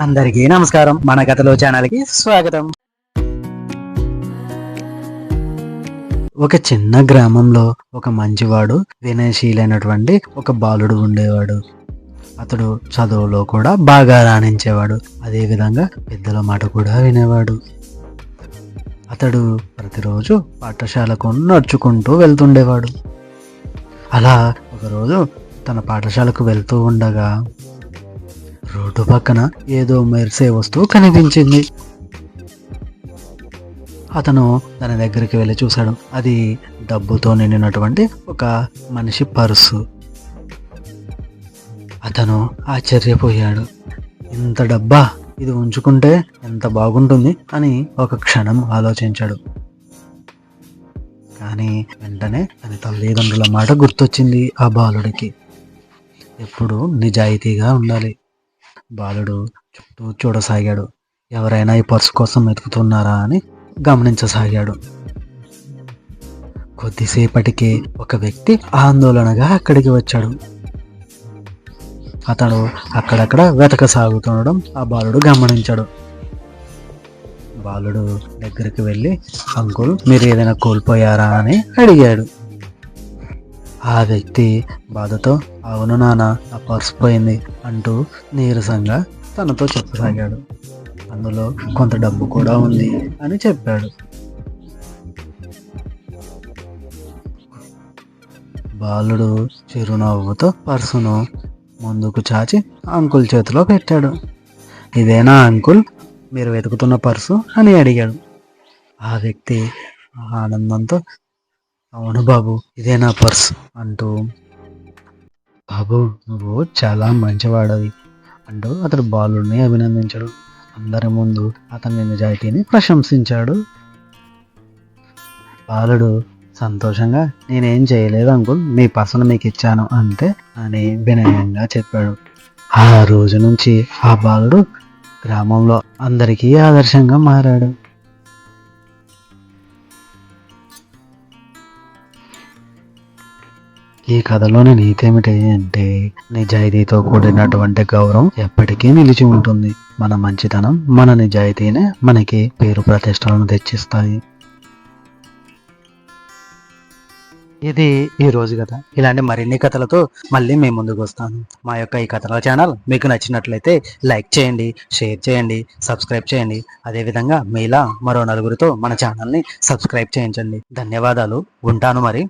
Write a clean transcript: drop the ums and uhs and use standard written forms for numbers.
అందరికీ నమస్కారం. మన కథలో ఛానల్కి స్వాగతం. ఒక చిన్న గ్రామంలో ఒక మంచివాడు, వినయశీలైనటువంటి ఒక బాలుడు ఉండేవాడు. అతడు చదువులో కూడా బాగా రాణించేవాడు. అదేవిధంగా పెద్దల మాట కూడా వినేవాడు. అతడు ప్రతిరోజు పాఠశాలకు నడుచుకుంటూ వెళ్తుండేవాడు. అలా ఒకరోజు తన పాఠశాలకు వెళ్తూ ఉండగా రోడ్డు పక్కన ఏదో మెరిసే వస్తువు కనిపించింది. అతను దాని దగ్గరికి వెళ్ళి చూశాడు. అది డబ్బుతో నిండినటువంటి ఒక మనిషి పర్సు. అతను ఆశ్చర్యపోయాడు. ఇంత డబ్బా, ఇది ఉంచుకుంటే ఎంత బాగుంటుంది అని ఒక క్షణం ఆలోచించాడు. కానీ వెంటనే తన తల్లిదండ్రుల మాట గుర్తొచ్చింది ఆ బాలుడికి. ఎప్పుడు నిజాయితీగా ఉండాలి. బాలుడు చుట్టూ చూడసాగాడు. ఎవరైనా ఈ పర్సు కోసం వెతుకుతున్నారా అని గమనించసాగాడు. కొద్దిసేపటికి ఒక వ్యక్తి ఆందోళనగా అక్కడికి వచ్చాడు. అతడు అక్కడక్కడ వెతకసాగుతుండడం ఆ బాలుడు గమనించాడు. బాలుడు దగ్గరికి వెళ్ళి, అంకుల్, మీరు ఏదైనా కోల్పోయారా అని అడిగాడు. ఆ వ్యక్తి బాధతో, అవును నాన్న, ఆ పర్స్ పోయింది అంటూ నీరసంగా తనతో చెప్పసాగాడు. అందులో కొంత డబ్బు కూడా ఉంది అని చెప్పాడు. బాలుడు చిరునవ్వుతో పర్సును ముందుకు చాచి అంకుల్ చేతిలో పెట్టాడు. ఇదేనా అంకుల్ మీరు వెతుకుతున్న పర్సు అని అడిగాడు. ఆ వ్యక్తి ఆనందంతో, అవును బాబు, ఇదే నా పర్స్ అంటూ, బాబు నువ్వు చాలా మంచివాడవి అంటూ అతడు బాలుడిని అభినందించాడు. అందరి ముందు అతని నిజాయితీని ప్రశంసించాడు. బాలుడు సంతోషంగా, నేనేం చేయలేదు అంకుల్, మీ పర్సును మీకు ఇచ్చాను అంతే అని వినయంగా చెప్పాడు. ఆ రోజు నుంచి ఆ బాలుడు గ్రామంలో అందరికీ ఆదర్శంగా మారాడు. ఈ కథలోని నీతి ఏమిటి అంటే, నిజాయితీతో కూడినటువంటి గౌరవం ఎప్పటికీ నిలిచి ఉంటుంది. మన మంచితనం, మన నిజాయితీనే మనకి పేరు ప్రతిష్టలను తెచ్చిస్తాయి. ఇది ఈ రోజు కథ. ఇలాంటి మరిన్ని కథలతో మళ్ళీ మేము ముందుకు వస్తాను. మా యొక్క ఈ కథల ఛానల్ మీకు నచ్చినట్లయితే లైక్ చేయండి, షేర్ చేయండి, సబ్స్క్రైబ్ చేయండి. అదేవిధంగా మీలా మరో నలుగురితో మన ఛానల్ని సబ్స్క్రైబ్ చేయించండి. ధన్యవాదాలు. ఉంటాను మరి.